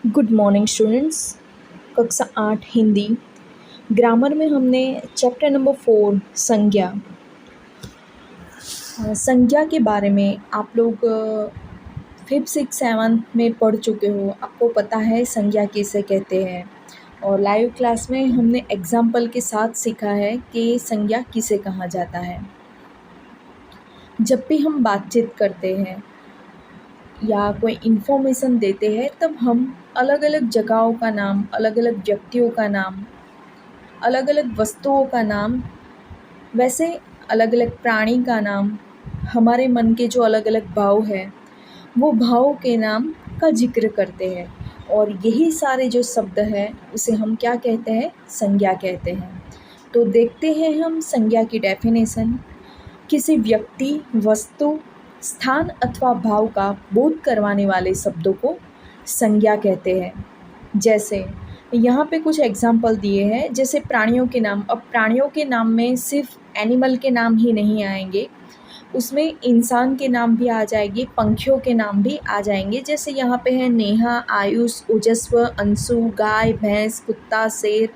Good morning students. कक्षा 8 Hindi grammar में हमने चैप्टर नंबर 4 संज्ञा संज्ञा के बारे में आप लोग 5th 6th 7th में पढ़ चुके हो। आपको पता है संज्ञा किसे कहते हैं और लाइव क्लास में हमने एग्जाम्पल के साथ सीखा है कि संज्ञा किसे कहा जाता है। जब भी हम बातचीत करते हैं या कोई इन्फॉर्मेशन देते हैं तब हम अलग अलग जगहों का नाम, अलग अलग व्यक्तियों का नाम, अलग अलग वस्तुओं का नाम, वैसे अलग अलग प्राणी का नाम, हमारे मन के जो अलग अलग भाव है वो भावों के नाम का जिक्र करते हैं और यही सारे जो शब्द हैं उसे हम क्या कहते हैं, संज्ञा कहते हैं। तो देखते हैं हम संज्ञा की डेफिनेशन। किसी व्यक्ति, वस्तु, स्थान अथवा भाव का बोध करवाने वाले शब्दों को संज्ञा कहते हैं। जैसे यहाँ पे कुछ एग्जाम्पल दिए हैं, जैसे प्राणियों के नाम। अब प्राणियों के नाम में सिर्फ एनिमल के नाम ही नहीं आएंगे, उसमें इंसान के नाम भी आ जाएंगे, पंखियों के नाम भी आ जाएंगे। जैसे यहाँ पे है नेहा, आयुष, ओजस्व, अंशु, गाय, भैंस, कुत्ता, शेर,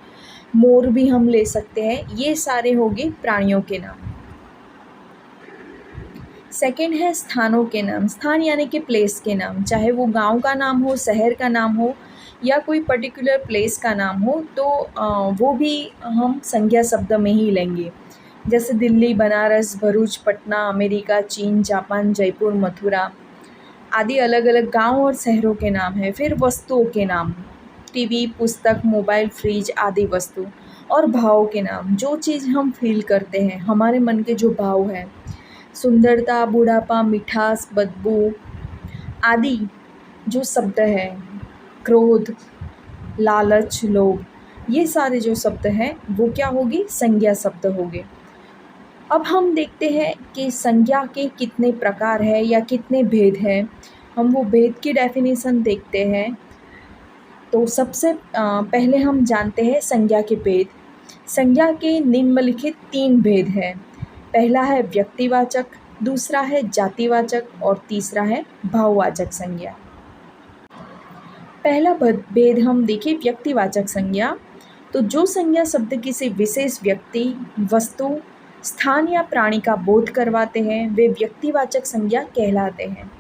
मोर भी हम ले सकते हैं। ये सारे हो गए प्राणियों के नाम। सेकंड है स्थानों के नाम। स्थान यानी कि प्लेस के नाम, चाहे वो गांव का नाम हो, शहर का नाम हो या कोई पर्टिकुलर प्लेस का नाम हो, तो वो भी हम संज्ञा शब्द में ही लेंगे। जैसे दिल्ली, बनारस, भरूच, पटना, अमेरिका, चीन, जापान, जयपुर, मथुरा आदि अलग अलग गांव और शहरों के नाम हैं। फिर वस्तुओं के नाम, टीवी, पुस्तक, मोबाइल, फ्रिज आदि वस्तु। और भावों के नाम, जो चीज़ हम फील करते हैं, हमारे मन के जो भाव हैं, सुंदरता, बुढ़ापा, मिठास, बदबू आदि जो शब्द हैं, क्रोध, लालच, लोभ, ये सारे जो शब्द हैं वो क्या होगी, संज्ञा शब्द होंगे। अब हम देखते हैं कि संज्ञा के कितने प्रकार है या कितने भेद हैं। हम वो भेद की डेफिनेशन देखते हैं। तो सबसे पहले हम जानते हैं संज्ञा के भेद। संज्ञा के निम्नलिखित 3 भेद हैं। पहला है व्यक्तिवाचक, दूसरा है जातिवाचक और तीसरा है भाववाचक संज्ञा। पहला भेद हम देखें व्यक्तिवाचक संज्ञा। तो जो संज्ञा शब्द किसी विशेष व्यक्ति, वस्तु, स्थान या प्राणी का बोध करवाते हैं वे व्यक्तिवाचक संज्ञा कहलाते हैं।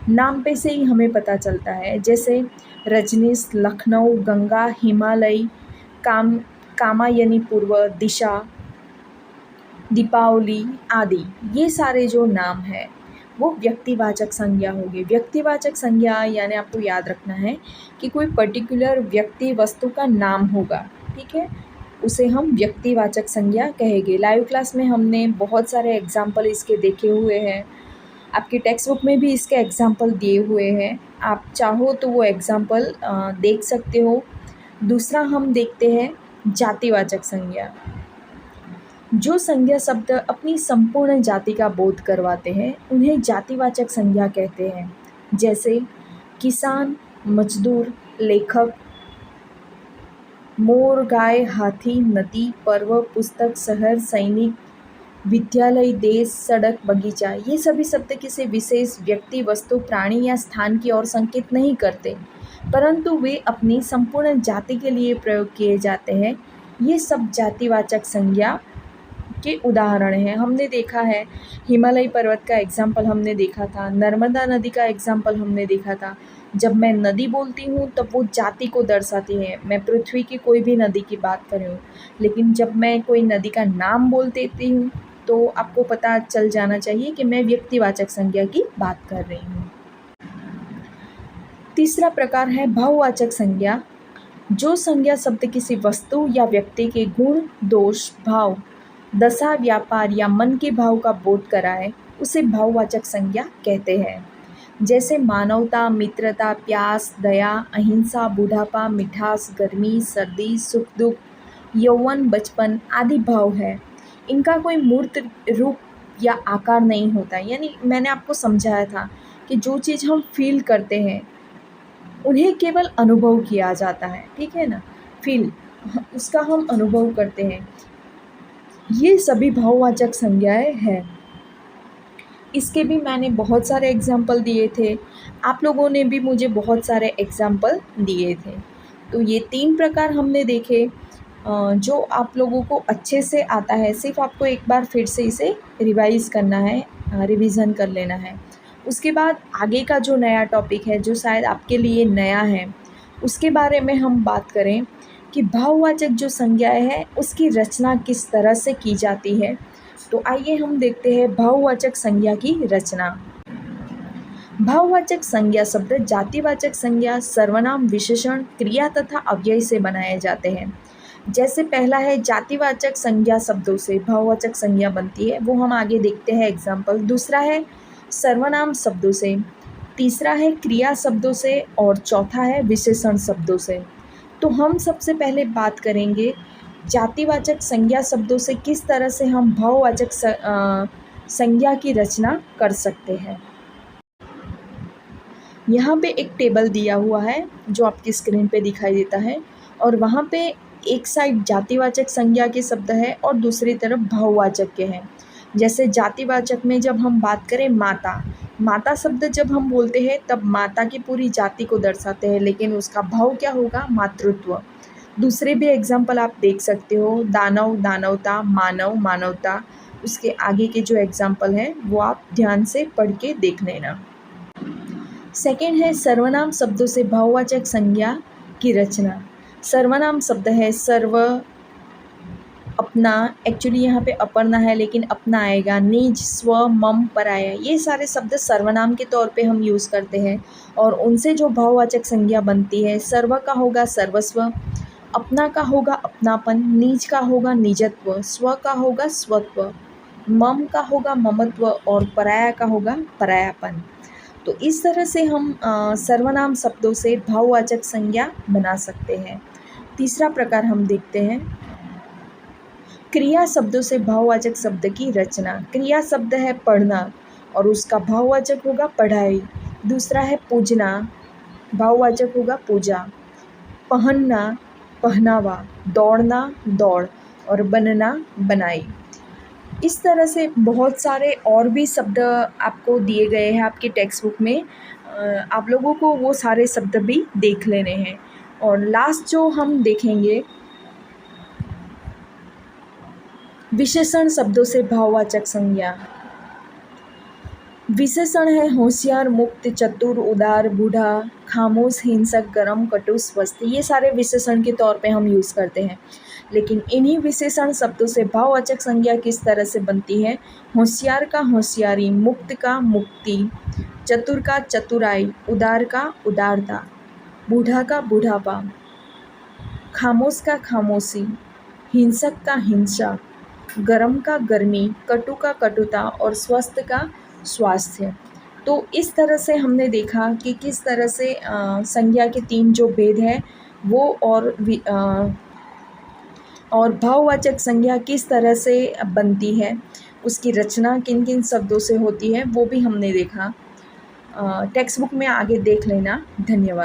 नाम पे से ही हमें पता चलता है, जैसे रजनीश, लखनऊ, गंगा, हिमालय, कामा यानी पूर्व दिशा, दीपावली आदि। ये सारे जो नाम हैं वो व्यक्तिवाचक संज्ञा होगी। व्यक्तिवाचक संज्ञा यानी आपको याद रखना है कि कोई पर्टिकुलर व्यक्ति, वस्तु का नाम होगा, ठीक है, उसे हम व्यक्तिवाचक संज्ञा कहेंगे। लाइव क्लास में हमने बहुत सारे एग्जाम्पल इसके देखे हुए हैं, आपकी टेक्स्ट बुक में भी इसके एग्जाम्पल दिए हुए हैं। आप चाहो तो वो एग्जाम्पल देख सकते हो। दूसरा हम देखते हैं जातिवाचक संज्ञा। जो संज्ञा शब्द अपनी संपूर्ण जाति का बोध करवाते हैं उन्हें जातिवाचक संज्ञा कहते हैं। जैसे किसान, मजदूर, लेखक, मोर, गाय, हाथी, नदी, पर्व, पुस्तक, शहर, सैनिक, विद्यालय, देश, सड़क, बगीचा। ये सभी शब्द किसी विशेष व्यक्ति, वस्तु, प्राणी या स्थान की ओर संकेत नहीं करते, परंतु वे अपनी संपूर्ण जाति के लिए प्रयोग किए जाते हैं। ये सब जातिवाचक संज्ञा के उदाहरण हैं। हमने देखा है हिमालय पर्वत का एग्जाम्पल हमने देखा था, नर्मदा नदी का एग्जाम्पल हमने देखा था। जब मैं नदी बोलती हूँ तब वो जाति को दर्शाती है, मैं पृथ्वी की कोई भी नदी की बात कर रही हूँ। लेकिन जब मैं कोई नदी का नाम बोल देती हूँ तो आपको पता चल जाना चाहिए कि मैं व्यक्तिवाचक संज्ञा की बात कर रही हूँ। तीसरा प्रकार है भाववाचक संज्ञा। जो संज्ञा शब्द किसी वस्तु या व्यक्ति के गुण, दोष, भाव, दशा, व्यापार या मन के भाव का बोध कराए उसे भाववाचक संज्ञा कहते हैं। जैसे मानवता, मित्रता, प्यास, दया, अहिंसा, बुढ़ापा, मिठास, गर्मी, सर्दी, सुख दुख, यौवन, बचपन आदि भाव है। इनका कोई मूर्त रूप या आकार नहीं होता। यानी मैंने आपको समझाया था कि जो चीज़ हम फील करते हैं उन्हें केवल अनुभव किया जाता है, ठीक है ना, फील उसका हम अनुभव करते हैं। ये सभी भाववाचक संज्ञाएं हैं। इसके भी मैंने बहुत सारे एग्ज़ाम्पल दिए थे, आप लोगों ने भी मुझे बहुत सारे एग्ज़ाम्पल दिए थे। तो ये 3 प्रकार हमने देखे जो आप लोगों को अच्छे से आता है, सिर्फ़ आपको एक बार फिर से इसे रिवाइज़ करना है, रिवीज़न कर लेना है। उसके बाद आगे का जो नया टॉपिक है, जो शायद आपके लिए नया है, उसके बारे में हम बात करें कि भाववाचक जो संज्ञाएँ हैं, उसकी रचना किस तरह से की जाती है। तो आइए हम देखते हैं भाववाचक संज्ञा की रचना। भाववाचक संज्ञा शब्द जातिवाचक संज्ञा, सर्वनाम, विशेषण, क्रिया तथा अव्यय से बनाए जाते हैं। जैसे पहला है जातिवाचक संज्ञा शब्दों से भाववाचक संज्ञा बनती है, वो हम आगे देखते हैं एग्जाम्पल। दूसरा है सर्वनाम शब्दों से, तीसरा है क्रिया शब्दों से और चौथा है विशेषण शब्दों से। तो हम सबसे पहले बात करेंगे जातिवाचक संज्ञा शब्दों से किस तरह से हम भाववाचक संज्ञा की रचना कर सकते हैं। यहाँ पे एक टेबल दिया हुआ है जो आपकी स्क्रीन पे दिखाई देता है, और वहाँ पे एक साइड जातिवाचक संज्ञा के शब्द है और दूसरी तरफ भाववाचक के हैं। जैसे जातिवाचक में जब हम बात करें माता, माता शब्द जब हम बोलते हैं तब माता की पूरी जाति को दर्शाते हैं, लेकिन उसका भाव क्या होगा, मातृत्व। दूसरे भी एग्जाम्पल आप देख सकते हो, दानव, दानवता, मानव, मानवता। उसके आगे के जो एग्जाम्पल हैं वो आप ध्यान से पढ़ के देख लेना। सेकेंड है सर्वनाम शब्दों से भाववाचक संज्ञा की रचना। सर्वनाम शब्द है सर्व, अपना, एक्चुअली यहाँ पे अपर्णा है लेकिन अपना आएगा, निज, स्व, मम, पराया, ये सारे शब्द सर्वनाम के तौर पे हम यूज़ करते हैं और उनसे जो भाववाचक संज्ञा बनती है, सर्व का होगा सर्वस्व, अपना का होगा अपनापन, निज का होगा निजत्व, स्व का होगा स्वत्व, मम का होगा ममत्व और पराया का होगा परायापन। तो इस तरह से हम सर्वनाम शब्दों से भाववाचक संज्ञा बना सकते हैं। तीसरा प्रकार हम देखते हैं क्रिया शब्दों से भाववाचक शब्द की रचना। क्रिया शब्द है पढ़ना और उसका भाववाचक होगा पढ़ाई। दूसरा है पूजना, भाववाचक होगा पूजा। पहनना, पहनावा। दौड़ना, दौड़। और बनना, बनाई। इस तरह से बहुत सारे और भी शब्द आपको दिए गए हैं आपकी टेक्स्ट बुक में, आप लोगों को वो सारे शब्द भी देख लेने हैं। और लास्ट जो हम देखेंगे विशेषण शब्दों से भाववाचक संज्ञा। विशेषण है होशियार, मुक्त, चतुर, उदार, बूढ़ा, खामोश, हिंसक, गरम, कटु, स्वस्थ। ये सारे विशेषण के तौर पे हम यूज़ करते हैं। लेकिन इन्हीं विशेषण शब्दों से भाववाचक संज्ञा किस तरह से बनती है। होशियार का होशियारी, मुक्त का मुक्ति, चतुर का चतुराई, उदार का उदारता, बूढ़ा का बूढ़ापा, खामोश का खामोशी, हिंसक का हिंसा, गरम का गर्मी, कटु का कटुता और स्वस्थ का स्वास्थ्य। तो इस तरह से हमने देखा कि किस तरह से संज्ञा के 3 जो भेद हैं वो और भाववाचक संज्ञा किस तरह से बनती है, उसकी रचना किन किन शब्दों से होती है, वो भी हमने देखा। टेक्स्ट बुक में आगे देख लेना। धन्यवाद।